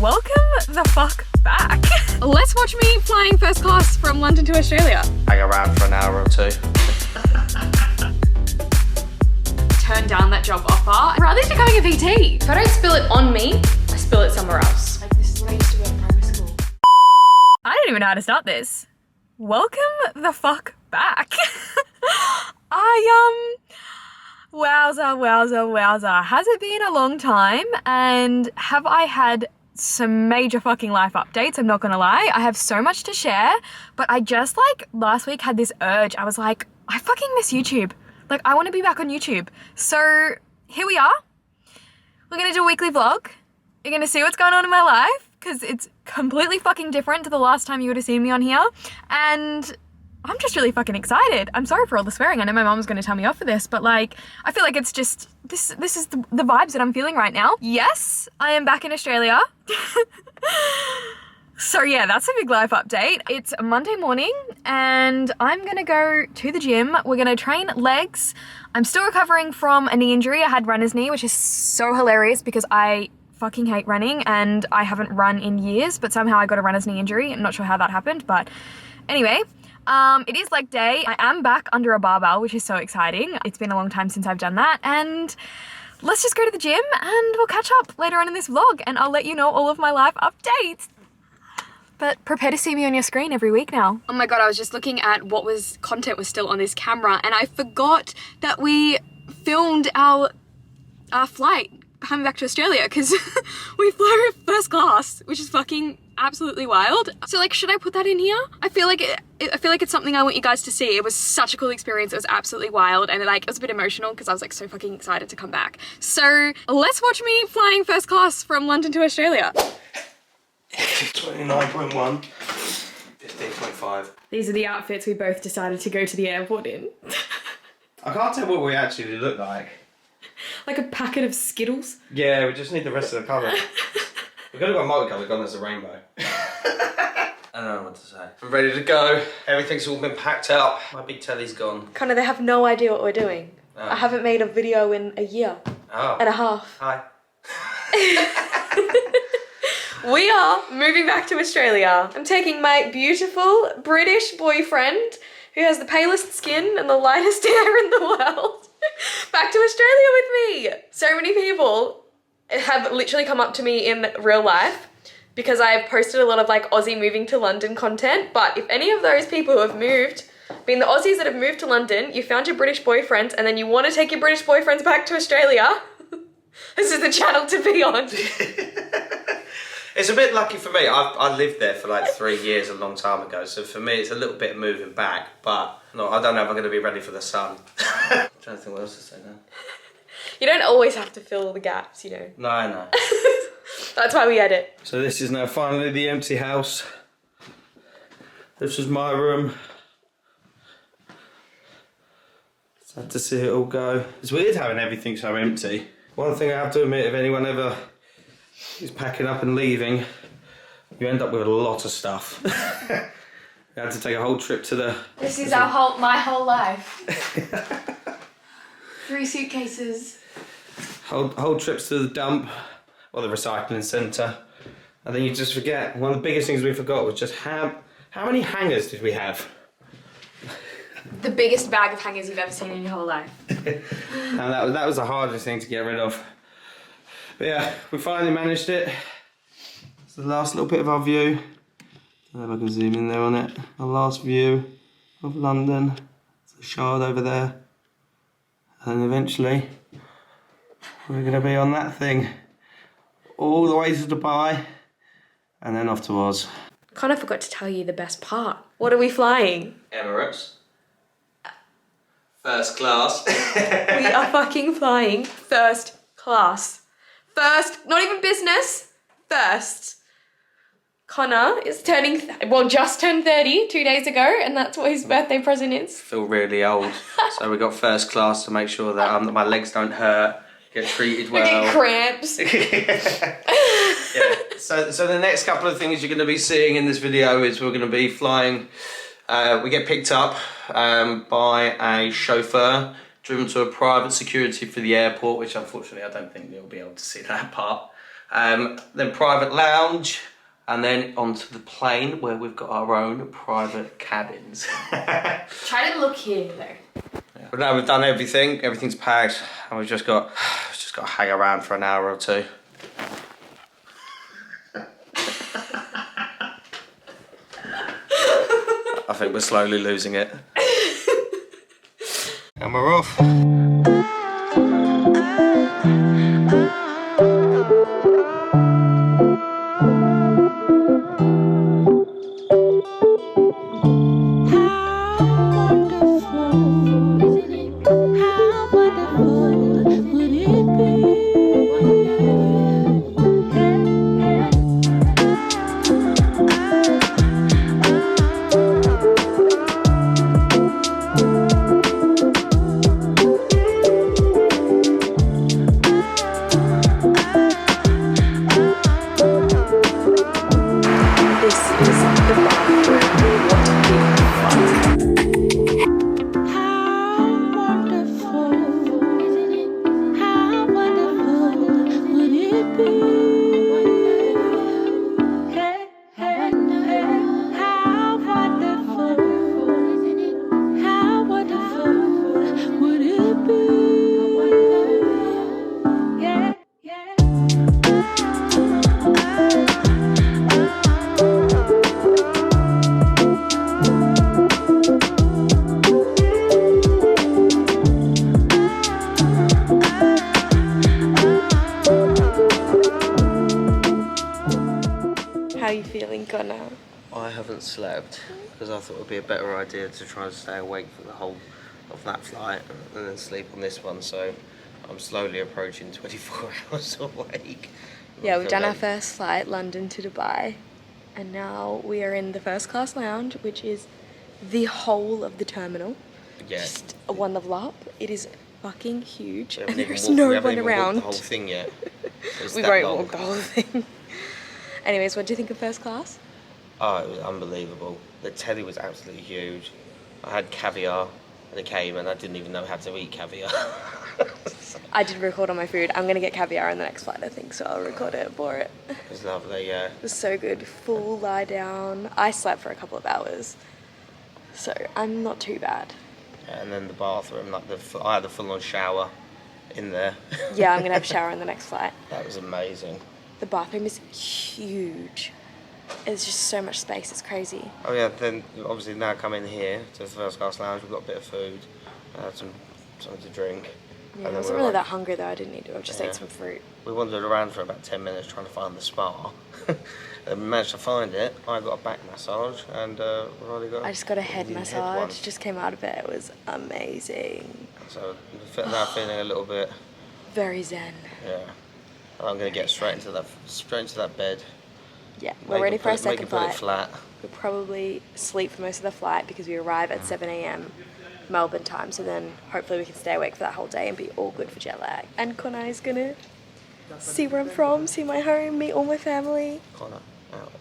Welcome the fuck back. Let's watch me flying first class from London to Australia. Hang around for an hour or two. Turn down that job offer. Rather than becoming a VT. If I don't spill it on me, I spill it somewhere else. Like, this is what I used to do at primary school. I don't even know how to start this. Welcome the fuck back. Wowza. Has it been a long time? And have I had some major fucking life updates? I'm not gonna lie. I have so much to share, but I just last week had this urge. I was like, I fucking miss YouTube. Like, I want to be back on YouTube. So here we are. We're gonna do a weekly vlog. You're gonna see what's going on in my life because it's completely fucking different to the last time you would have seen me on here. And I'm just really fucking excited. I'm sorry for all the swearing. I know my mom's gonna tell me off for this, but I feel like it's just, this is the vibes that I'm feeling right now. Yes, I am back in Australia. So yeah, that's a big life update. It's Monday morning and I'm gonna go to the gym. We're gonna train legs. I'm still recovering from a knee injury. I had runner's knee, which is so hilarious because I fucking hate running and I haven't run in years, but somehow I got a runner's knee injury. I'm not sure how that happened, but anyway. It is leg day. I am back under a barbell, which is so exciting. It's been a long time since I've done that, and let's just go to the gym and we'll catch up later on in this vlog and I'll let you know all of my life updates. But prepare to see me on your screen every week now. Oh my God, I was just looking at what content was still on this camera and I forgot that we filmed our flight coming back to Australia because we flew first class, which is fucking absolutely wild. So should I put that in here? I feel like it's something I want you guys to see. It was such a cool experience. It was absolutely wild and it was a bit emotional because I was so fucking excited to come back. So let's watch me flying first class from London to Australia. 29.1, 15.5. These are the outfits we both decided to go to the airport in. I can't tell what we actually look like. Like a packet of Skittles. Yeah, we just need the rest of the colour. We've got to go multicolour, gone as a rainbow. I don't know what to say. I'm ready to go. Everything's all been packed up. My big telly's gone. Connor, they have no idea what we're doing. Oh. I haven't made a video in a year and a half. Hi. We are moving back to Australia. I'm taking my beautiful British boyfriend who has the palest skin and the lightest hair in the world back to Australia with me. So many people have literally come up to me in real life because I've posted a lot of Aussie moving to London content, but if any of those people who have moved, being the Aussies that have moved to London, you found your British boyfriends and then you want to take your British boyfriends back to Australia, this is the channel to be on. It's a bit lucky for me. I lived there for 3 years a long time ago, so for me it's a little bit moving back, but no, I don't know if I'm going to be ready for the sun. I'm trying to think what else to say now. You don't always have to fill the gaps, you know. No, I know. That's why we edit. So this is now finally the empty house. This is my room. Sad to see it all go. It's weird having everything so empty. One thing I have to admit, if anyone ever is packing up and leaving, you end up with a lot of stuff. We had to take a whole trip to the... This is my whole life. 3 suitcases. Whole trips to the dump or the recycling centre. And then you just forget. One of the biggest things we forgot was just how many hangers did we have? The biggest bag of hangers you've ever seen in your whole life. And that was the hardest thing to get rid of. But yeah, we finally managed it. It's the last little bit of our view. I don't know if I can zoom in there on it. Our last view of London. It's a shard over there. And eventually, we're going to be on that thing. All the way to Dubai. And then off to Oz. Kind of forgot to tell you the best part. What are we flying? Emirates. First class. We are fucking flying first class. First, not even business, first. Connor is just turned 30 2 days ago, and that's what his birthday present is. Feel really old. So we got first class to make sure that my legs don't hurt, get treated well. We get cramps. Yeah. So the next couple of things you're going to be seeing in this video is we're going to be flying. We get picked up by a chauffeur, driven to a private security for the airport, which unfortunately I don't think you'll be able to see that part. Then private lounge, and then onto the plane where we've got our own private cabins. Try to look here though. Yeah. But now we've done everything, everything's packed, and we've just got to hang around for an hour or two. I think we're slowly losing it. And we're off. How are you feeling, Connor? I haven't slept because I thought it would be a better idea to try and stay awake for the whole of that flight and then sleep on this one. So I'm slowly approaching 24 hours awake. Yeah, we've done our first flight, London to Dubai, and now we are in the first class lounge, which is the whole of the terminal. Yeah. Just a one level up. It is fucking huge, and there's we no haven't one even around. walked the whole thing yet. We won't walk the whole thing. Anyways, what do you think of first class? Oh, it was unbelievable. The telly was absolutely huge. I had caviar and it came and I didn't even know how to eat caviar. I did record on my food. I'm going to get caviar on the next flight, I think, so I'll record it for it. It was lovely, yeah. It was so good. Full lie down. I slept for a couple of hours, so I'm not too bad. Yeah, and then the bathroom, like I had a full-on shower in there. Yeah, I'm going to have a shower on the next flight. That was amazing. The bathroom is huge. There's just so much space, it's crazy. Oh yeah, then obviously now come in here to the first class lounge, we've got a bit of food, something to drink. Yeah, I wasn't really that hungry though, I didn't need to, I just ate some fruit. We wandered around for about 10 minutes trying to find the spa. And we managed to find it. I got a back massage and Riley got I just got a head massage, just came out of it, it was amazing. So now feeling a little bit... Very zen. Yeah. And I'm going to get straight into that bed. Yeah, we're ready for our second flight. Make it flat. We'll probably sleep for most of the flight because we arrive at 7 a.m. Melbourne time, so then hopefully we can stay awake for that whole day and be all good for jet lag. And Connor is gonna see where I'm from, see my home, meet all my family. Connor, out.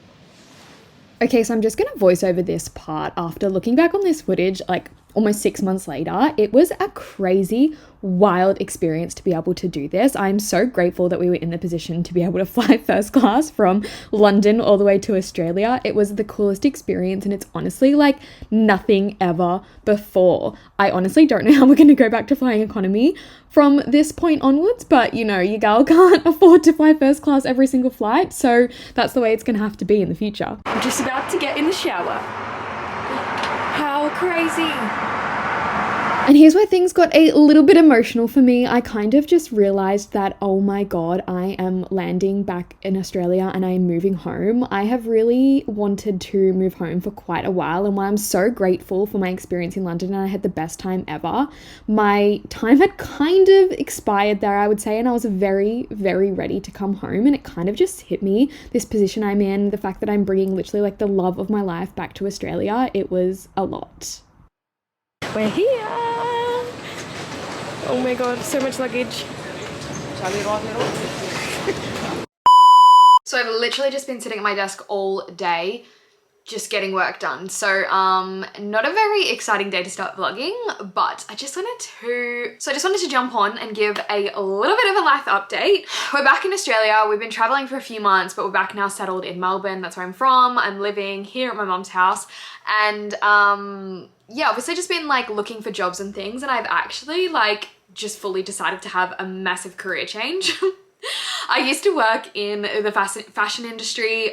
Okay, so I'm just going to voice over this part after looking back on this footage, like almost 6 months later. It was a crazy, wild experience to be able to do this. I'm so grateful that we were in the position to be able to fly first class from London all the way to Australia. It was the coolest experience and it's honestly like nothing ever before. I honestly don't know how we're going to go back to flying economy from this point onwards, but you know, your gal can't afford to fly first class every single flight, so that's the way it's going to have to be in the future. I'm just about to get in the shower. How crazy! And here's where things got a little bit emotional for me. I kind of just realized that, oh my God, I am landing back in Australia and I am moving home. I have really wanted to move home for quite a while, and while I'm so grateful for my experience in London and I had the best time ever, my time had kind of expired there, I would say, and I was very, very ready to come home, and it kind of just hit me, this position I'm in, the fact that I'm bringing literally like the love of my life back to Australia. It was a lot. We're here! Oh my God, so much luggage. So I've literally just been sitting at my desk all day. just getting work done. So not a very exciting day to start vlogging, but I just wanted to jump on and give a little bit of a life update. We're back in Australia. We've been traveling for a few months, but we're back now settled in Melbourne. That's where I'm from. I'm living here at my mom's house, and yeah, obviously just been like looking for jobs and things, and I've actually like just fully decided to have a massive career change. I used to work in the fashion industry.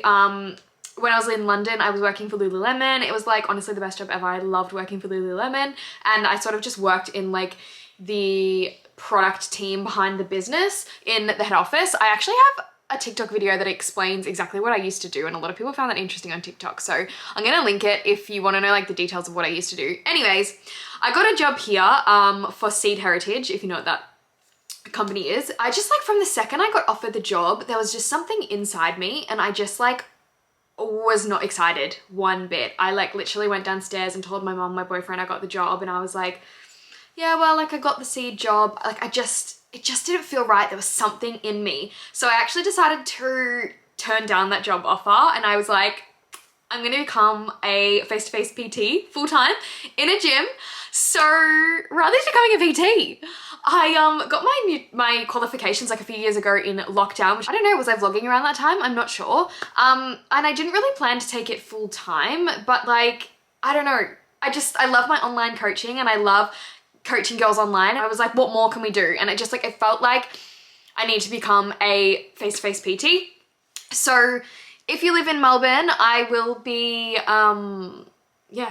When I was in London, I was working for Lululemon. It was like honestly the best job ever. I loved working for Lululemon, and I sort of just worked in like the product team behind the business in the head office. I actually have a TikTok video that explains exactly what I used to do, and a lot of people found that interesting on TikTok, so I'm gonna link it if you want to know like the details of what I used to do. Anyways, I got a job here for Seed Heritage, if you know what that company is. I just like from the second I got offered the job, there was just something inside me, and I just like was not excited one bit. I like literally went downstairs and told my mom, my boyfriend, I got the job, and I was like, yeah, well, like I got the Seed job. Like it just didn't feel right. There was something in me. So I actually decided to turn down that job offer, and I was like, I'm going to become a face-to-face PT full-time in a gym. So rather than becoming a PT, I got my qualifications like a few years ago in lockdown, which I don't know, was I vlogging around that time? I'm not sure. And I didn't really plan to take it full-time, but like, I don't know. I love my online coaching, and I love coaching girls online. I was like, what more can we do? And it just like, it felt like I need to become a face-to-face PT. So if you live in Melbourne, I will be,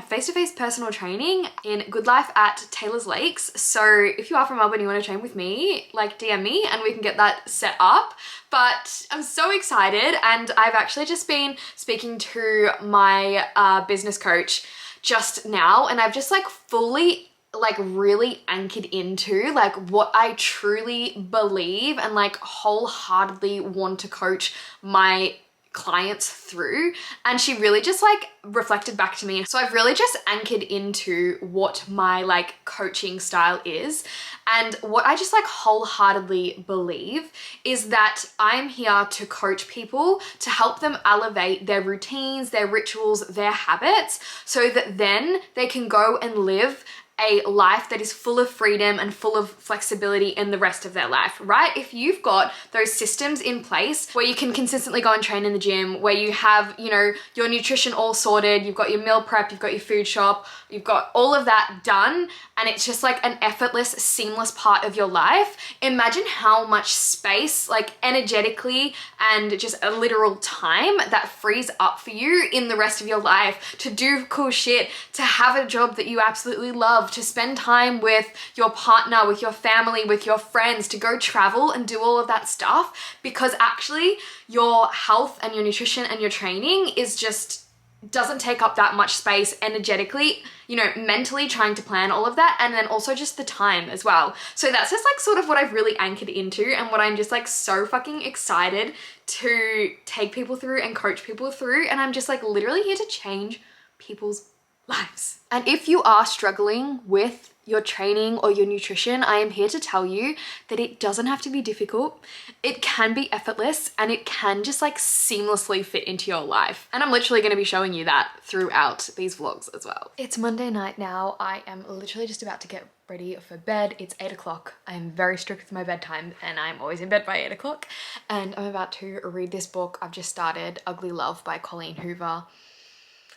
face-to-face personal training in Good Life at Taylor's Lakes. So if you are from Melbourne and you want to train with me, like DM me and we can get that set up. But I'm so excited, and I've actually just been speaking to my business coach just now, and I've just like fully like really anchored into like what I truly believe and like wholeheartedly want to coach my clients through. And she really just like reflected back to me. So I've really just anchored into what my like coaching style is, and what I just like wholeheartedly believe is that I'm here to coach people to help them elevate their routines, their rituals, their habits, so that then they can go and live a life that is full of freedom and full of flexibility in the rest of their life, right? If you've got those systems in place where you can consistently go and train in the gym, where you have, you know, your nutrition all sorted, you've got your meal prep, you've got your food shop, you've got all of that done, and it's just like an effortless, seamless part of your life, imagine how much space, like energetically and just a literal time that frees up for you in the rest of your life to do cool shit, to have a job that you absolutely love, to spend time with your partner, with your family, with your friends, to go travel and do all of that stuff, because actually your health and your nutrition and your training is just doesn't take up that much space energetically, you know, mentally trying to plan all of that, and then also just the time as well. So that's just like sort of what I've really anchored into, and what I'm just like so fucking excited to take people through and coach people through, and I'm just like literally here to change people's lives. And if you are struggling with your training or your nutrition, I am here to tell you that it doesn't have to be difficult. It can be effortless, and it can just like seamlessly fit into your life. And I'm literally going to be showing you that throughout these vlogs as well. It's Monday night now. I am literally just about to get ready for bed. It's 8 o'clock. I am very strict with my bedtime, and I'm always in bed by 8 o'clock. And I'm about to read this book I've just started, Ugly Love by Colleen Hoover.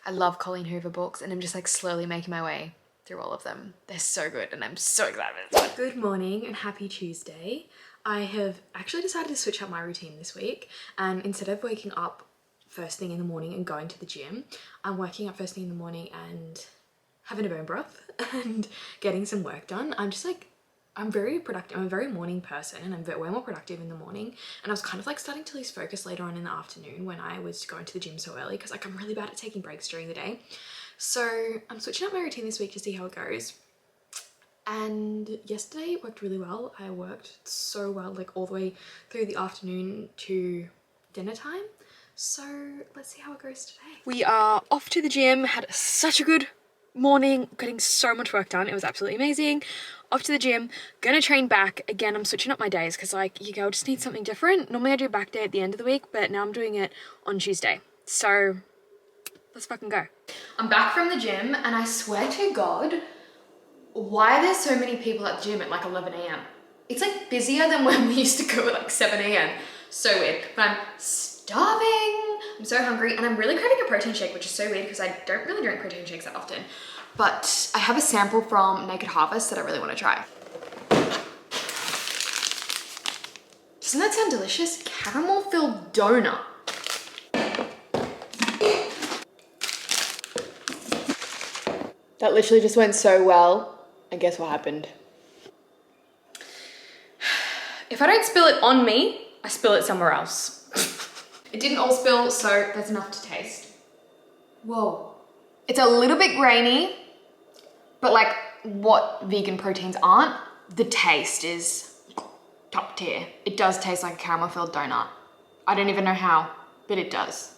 I love Colleen Hoover books, and I'm just like slowly making my way through all of them. They're so good, and I'm so excited. Good morning and happy Tuesday. I have actually decided to switch up my routine this week, and instead of waking up first thing in the morning and going to the gym, I'm waking up first thing in the morning and having a bone broth and getting some work done. I'm just like, I'm very productive. I'm a very morning person, and I'm way more productive in the morning. And I was kind of like starting to lose focus later on in the afternoon when I was going to the gym so early, because like I'm really bad at taking breaks during the day. So I'm switching up my routine this week to see how it goes. And yesterday worked really well. I worked so well, like all the way through the afternoon to dinner time. So let's see how it goes today. We are off to the gym. Had such a good morning, getting so much work done. It was absolutely amazing. Off to the gym, gonna train back. Again, I'm switching up my days because like you go, just need something different. Normally I do back day at the end of the week, but now I'm doing it on Tuesday. So Let's fucking go. I'm back from the gym and I swear to God, why are there so many people at the gym at like 11 a.m? It's like busier than when we used to go at like 7 a.m. So weird, but I'm starving. I'm so hungry and I'm really craving a protein shake, which is so weird because I don't really drink protein shakes that often. But I have a sample from Naked Harvest that I really want to try. Doesn't that sound delicious? Caramel filled donut. That literally just went so well. And guess what happened? If I don't spill it on me, I spill it somewhere else. It didn't all spill, so there's enough to taste. Whoa. It's a little bit grainy, but like what vegan proteins aren't, the taste is top tier. It does taste like a caramel filled donut. I don't even know how, but it does.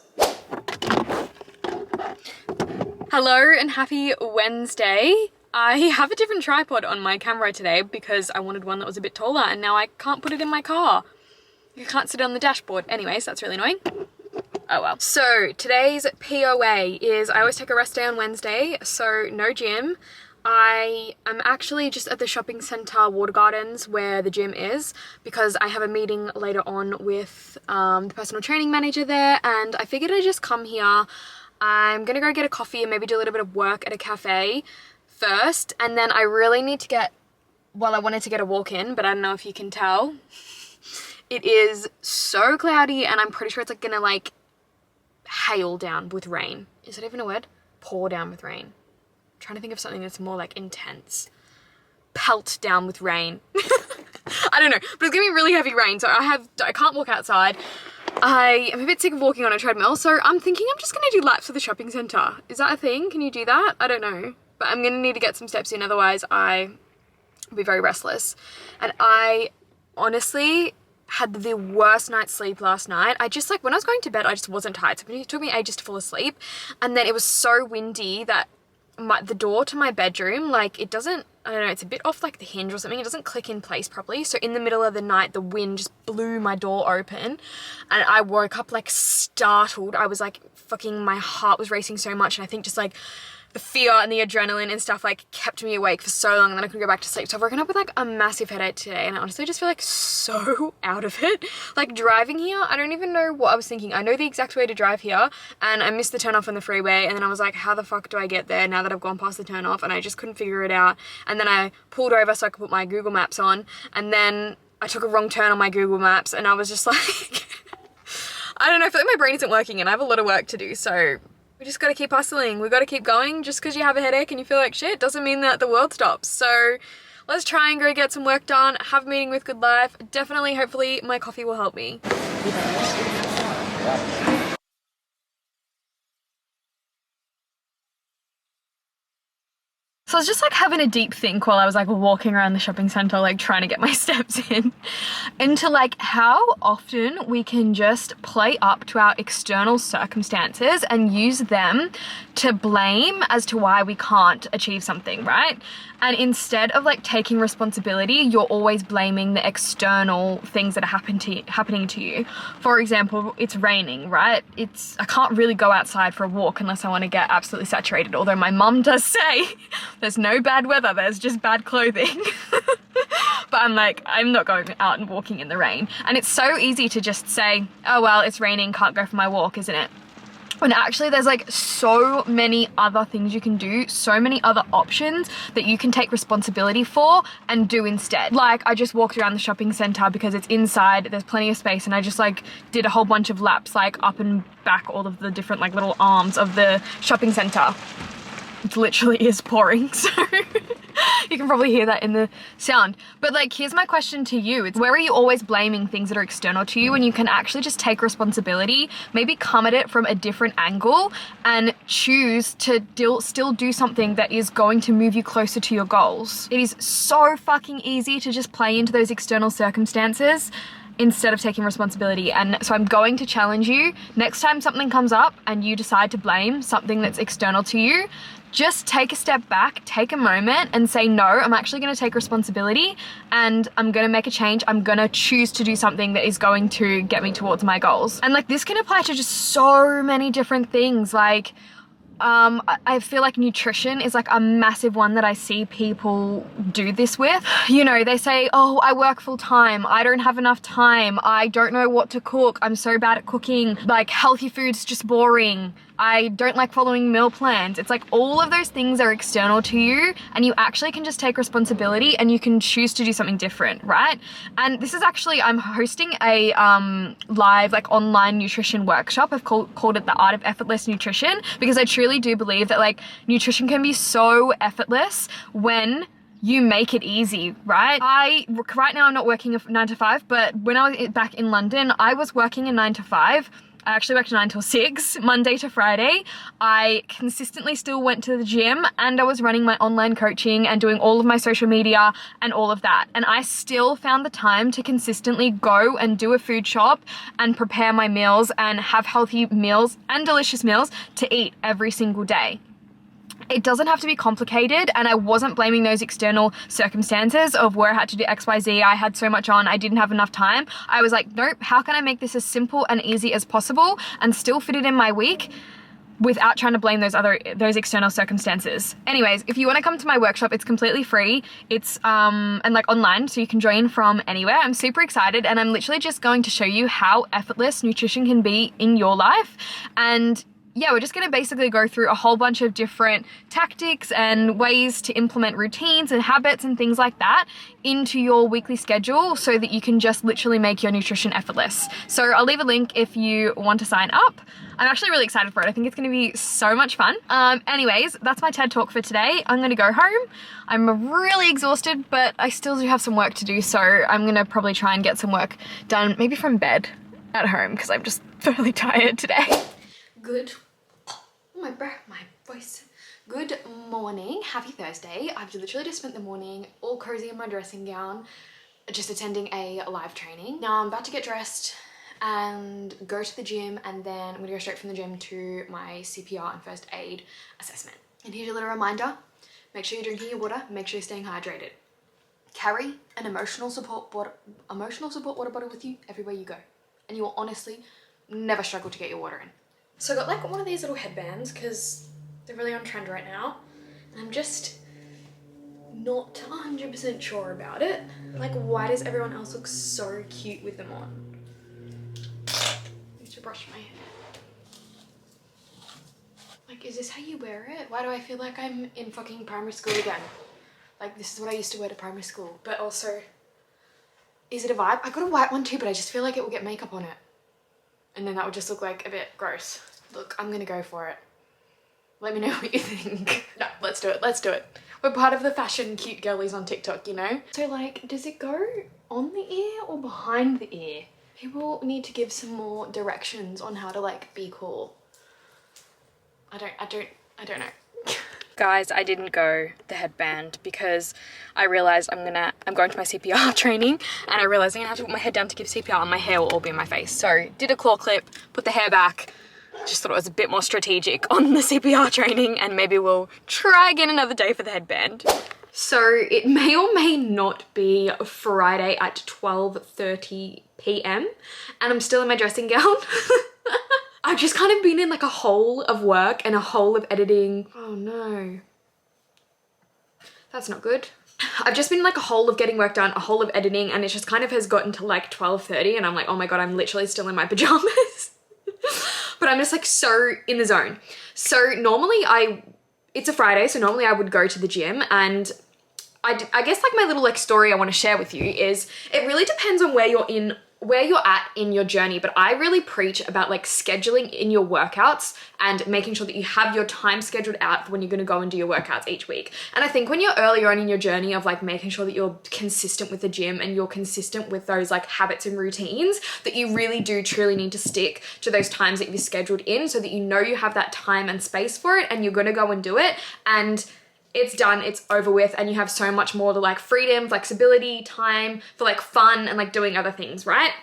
Hello and happy Wednesday. I have a different tripod on my camera today because I wanted one that was a bit taller and now I can't put it in my car. I can't sit on the dashboard. Anyways, that's really annoying. Oh well. So today's POA is I always take a rest day on Wednesday, so no gym. I am actually just at the shopping centre Water Gardens where the gym is because I have a meeting later on with the personal training manager there, and I figured I'd just come here. I'm gonna go get a coffee and maybe do a little bit of work at a cafe first, and then I really need to get, well, I wanted to get a walk in, but I don't know if you can tell. It is so cloudy and I'm pretty sure it's like gonna like hail down with rain. Is that even a word? Pour down with rain. I'm trying to think of something that's more like intense. Pelt down with rain. I don't know, but it's gonna be really heavy rain, so I can't walk outside. I am a bit sick of walking on a treadmill, so I'm thinking I'm just gonna do laps of the shopping centre. Is that a thing? Can you do that? I don't know. But I'm gonna need to get some steps in, otherwise I'll be very restless. And I honestly had the worst night's sleep last night. I just like, when I was going to bed, I just wasn't tired. So it took me ages to fall asleep. And then it was so windy that the door to my bedroom, like it doesn't, I don't know, it's a bit off like the hinge or something. It doesn't click in place properly. So in the middle of the night, the wind just blew my door open and I woke up like startled. I was like fucking, my heart was racing so much. And I think just like the fear and the adrenaline and stuff like kept me awake for so long and then I couldn't go back to sleep. So I've woken up with like a massive headache today and I honestly just feel like so out of it. Like driving here, I don't even know what I was thinking. I know the exact way to drive here and I missed the turn off on the freeway and then I was like, how the fuck do I get there now that I've gone past the turn off? And I just couldn't figure it out. And then I pulled over so I could put my Google Maps on and then I took a wrong turn on my Google Maps and I was just like, I don't know, I feel like my brain isn't working and I have a lot of work to do, so we just gotta keep hustling. We gotta keep going. Just because you have a headache and you feel like shit doesn't mean that the world stops. So let's try and go get some work done, have a meeting with Good Life. Definitely, hopefully, my coffee will help me. So I was just like having a deep think while I was like walking around the shopping centre, like trying to get my steps in, into like how often we can just play up to our external circumstances and use them to blame as to why we can't achieve something, right? And instead of like taking responsibility, you're always blaming the external things that are happening to you. For example, it's raining, right? I can't really go outside for a walk unless I want to get absolutely saturated. Although my mum does say there's no bad weather, there's just bad clothing. But I'm like, I'm not going out and walking in the rain. And it's so easy to just say, oh well, it's raining, can't go for my walk, isn't it? When actually there's like so many other things you can do, so many other options that you can take responsibility for and do instead. Like I just walked around the shopping centre because it's inside, there's plenty of space, and I just like did a whole bunch of laps like up and back all of the different like little arms of the shopping centre. It literally is pouring, so you can probably hear that in the sound. But like, here's my question to you. It's where are you always blaming things that are external to you when you can actually just take responsibility, maybe come at it from a different angle and choose to still do something that is going to move you closer to your goals. It is so fucking easy to just play into those external circumstances instead of taking responsibility. And so I'm going to challenge you, next time something comes up and you decide to blame something that's external to you, just take a step back, take a moment and say, no, I'm actually gonna take responsibility and I'm gonna make a change. I'm gonna choose to do something that is going to get me towards my goals. And like this can apply to just so many different things. Like I feel like nutrition is like a massive one that I see people do this with. You know, they say, oh, I work full time, I don't have enough time, I don't know what to cook, I'm so bad at cooking, like healthy food's just boring, I don't like following meal plans. It's like all of those things are external to you, and you actually can just take responsibility and you can choose to do something different, right? And this is actually, I'm hosting a live like online nutrition workshop. I've called it the Art of Effortless Nutrition, because I truly do believe that like nutrition can be so effortless when you make it easy, right? Right now I'm not working a 9 to 5, but when I was back in London, I was working a 9 to 5. I actually worked 9 till 6, Monday to Friday. I consistently still went to the gym, and I was running my online coaching and doing all of my social media and all of that. And I still found the time to consistently go and do a food shop and prepare my meals and have healthy meals and delicious meals to eat every single day. It doesn't have to be complicated, and I wasn't blaming those external circumstances of where I had to do XYZ. I had so much on, I didn't have enough time. I was like, nope, how can I make this as simple and easy as possible and still fit it in my week without trying to blame those external circumstances. Anyways, if you want to come to my workshop, it's completely free. It's and like online, so you can join from anywhere. I'm super excited, and I'm literally just going to show you how effortless nutrition can be in your life. And yeah, we're just gonna basically go through a whole bunch of different tactics and ways to implement routines and habits and things like that into your weekly schedule so that you can just literally make your nutrition effortless. So I'll leave a link if you want to sign up. I'm actually really excited for it. I think it's gonna be so much fun. Anyways, that's my TED Talk for today. I'm gonna go home. I'm really exhausted, but I still do have some work to do, so I'm gonna probably try and get some work done, maybe from bed at home, because I'm just really tired today. Good. My voice. Good morning, happy Thursday. I've literally just spent the morning all cozy in my dressing gown, just attending a live training. Now I'm about to get dressed and go to the gym, and then I'm gonna go straight from the gym to my CPR and first aid assessment. And here's a little reminder, make sure you're drinking your water, make sure you're staying hydrated. Carry an emotional support water bottle with you everywhere you go, and you will honestly never struggle to get your water in. So I got like one of these little headbands because they're really on trend right now, and I'm just not 100% sure about it. Like, why does everyone else look so cute with them on? I need to brush my hair. Like, is this how you wear it? Why do I feel like I'm in fucking primary school again? Like, this is what I used to wear to primary school. But also, is it a vibe? I got a white one too, but I just feel like it will get makeup on it, and then that would just look like a bit gross. Look, I'm gonna go for it. Let me know what you think. No, let's do it, let's do it. We're part of the fashion cute girlies on TikTok, you know? So like, does it go on the ear or behind the ear? People need to give some more directions on how to like be cool. I don't know. Guys, I didn't go the headband because I realized I'm going to my CPR training, and I realized I'm gonna have to put my head down to give CPR and my hair will all be in my face. So did a claw clip, put the hair back, just thought it was a bit more strategic on the CPR training, and maybe we'll try again another day for the headband. So it may or may not be Friday at 12:30 p.m. and I'm still in my dressing gown. I've just kind of been in like a hole of work and a hole of editing. Oh no. That's not good. I've just been in like a hole of getting work done, a hole of editing, and it just kind of has gotten to like 12:30 and I'm like, oh my God, I'm literally still in my pajamas. But I'm just like so in the zone. So normally it's a Friday, so normally I would go to the gym, and I guess like my little like story I want to share with you is it really depends on where you're at in your journey, but I really preach about like scheduling in your workouts and making sure that you have your time scheduled out for when you're going to go and do your workouts each week. And I think when you're earlier on in your journey of like making sure that you're consistent with the gym and you're consistent with those like habits and routines, that you really do truly need to stick to those times that you've scheduled in so that you know you have that time and space for it and you're going to go and do it, and it's done, it's over with, and you have so much more to like freedom, flexibility, time for like fun and like doing other things, right?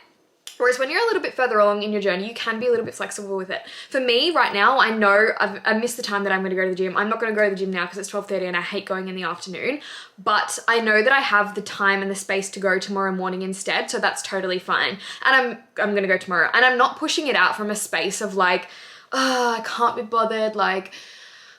Whereas when you're a little bit further along in your journey, you can be a little bit flexible with it. For me right now, I know I missed the time that I'm gonna go to the gym. I'm not gonna go to the gym now because it's 12:30 and I hate going in the afternoon, but I know that I have the time and the space to go tomorrow morning instead, so that's totally fine. And I'm gonna go tomorrow, and I'm not pushing it out from a space of like, oh, I can't be bothered, like,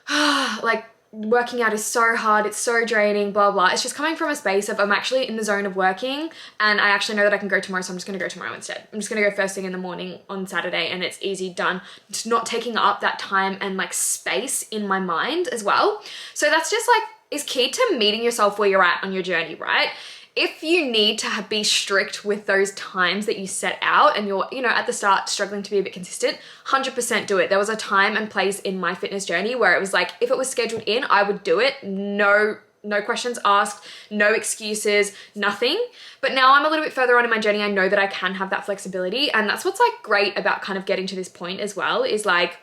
like working out is so hard, it's so draining, blah, blah. It's just coming from a space of I'm actually in the zone of working and I actually know that I can go tomorrow, so I'm just gonna go tomorrow instead. I'm just gonna go first thing in the morning on Saturday and it's easy, done. It's not taking up that time and like space in my mind as well. So that's just like, is key to meeting yourself where you're at on your journey, right? If you need to be strict with those times that you set out and you're, you know, at the start struggling to be a bit consistent, 100% do it. There was a time and place in my fitness journey where it was like, if it was scheduled in, I would do it. No questions asked, no excuses, nothing. But now I'm a little bit further on in my journey. I know that I can have that flexibility. And that's what's like great about kind of getting to this point as well, is like,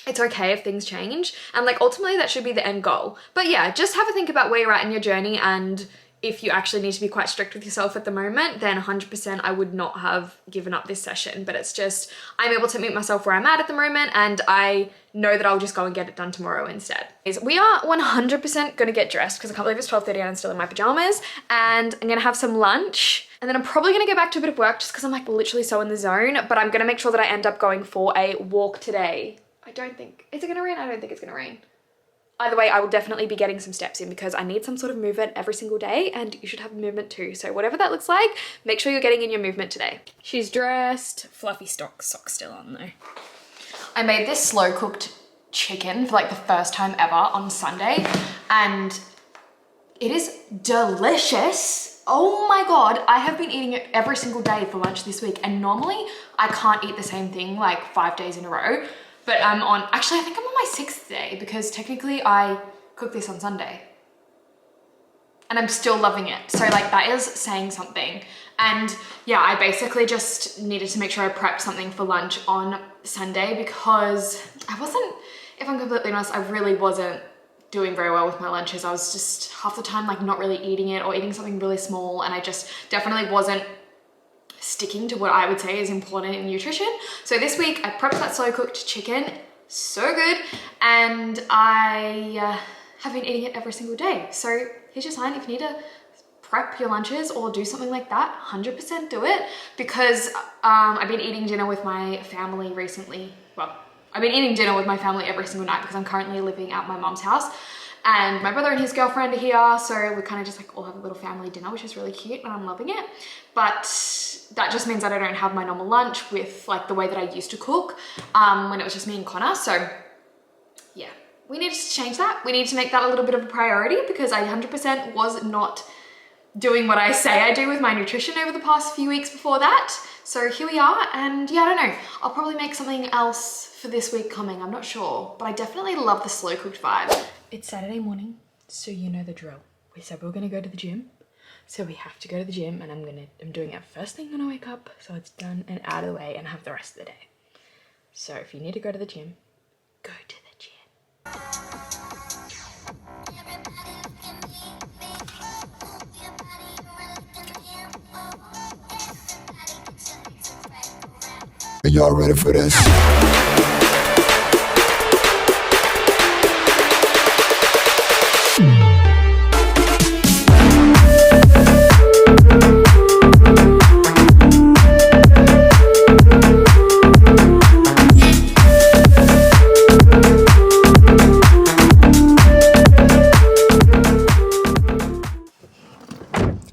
it's okay if things change. And like, ultimately that should be the end goal. But yeah, just have a think about where you're at in your journey, and if you actually need to be quite strict with yourself at the moment, then 100% I would not have given up this session. But it's just, I'm able to meet myself where I'm at the moment, and I know that I'll just go and get it done tomorrow instead. We are 100% gonna get dressed because I can't believe it's 12:30 and I'm still in my pajamas, and I'm gonna have some lunch, and then I'm probably gonna go back to a bit of work just because I'm like literally so in the zone, but I'm gonna make sure that I end up going for a walk today. Is it gonna rain? I don't think it's gonna rain. Either way, I will definitely be getting some steps in because I need some sort of movement every single day, and you should have movement too. So whatever that looks like, make sure you're getting in your movement today. She's dressed. Fluffy socks still on though. I made this slow cooked chicken for like the first time ever on Sunday, and it is delicious. Oh my God, I have been eating it every single day for lunch this week, and normally I can't eat the same thing like 5 days in a row. But actually I think I'm on my 6th day because technically I cooked this on Sunday and I'm still loving it. So like that is saying something. And yeah, I basically just needed to make sure I prepped something for lunch on Sunday because I wasn't, if I'm completely honest, I really wasn't doing very well with my lunches. I was just half the time like not really eating it or eating something really small, and I just definitely wasn't sticking to what I would say is important in nutrition. So this week I prepped that slow cooked chicken, so good, and I have been eating it every single day. So here's your sign: if you need to prep your lunches or do something like that, 100% do it, because I've been eating dinner with my family recently. Well, I've been eating dinner with my family every single night because I'm currently living at my mom's house, and my brother and his girlfriend are here, so we kind of just like all have a little family dinner, which is really cute and I'm loving it. But that just means that I don't have my normal lunch with like the way that I used to cook when it was just me and Connor. So yeah, we need to change that. We need to make that a little bit of a priority because I 100% was not doing what I say I do with my nutrition over the past few weeks before that. So here we are, and yeah, I don't know. I'll probably make something else for this week coming, I'm not sure, but I definitely love the slow cooked vibe. It's Saturday morning, so you know the drill. We said we were gonna go to the gym, so we have to go to the gym, and I'm doing it first thing when I wake up, so it's done and out of the way and have the rest of the day. So if you need to go to the gym, go to the gym. Are y'all ready for this?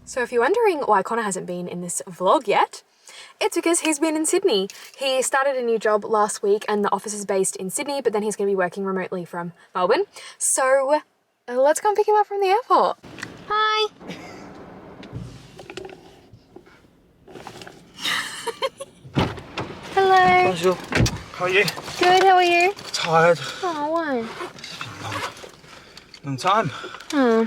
So if you're wondering why Connor hasn't been in this vlog yet, it's because he's been in Sydney. He started a new job last week and the office is based in Sydney, but then he's going to be working remotely from Melbourne. So let's go and pick him up from the airport. Hi. Hello. Bonjour. How are you? Good, how are you? Tired. Oh, why? Long time. Hmm.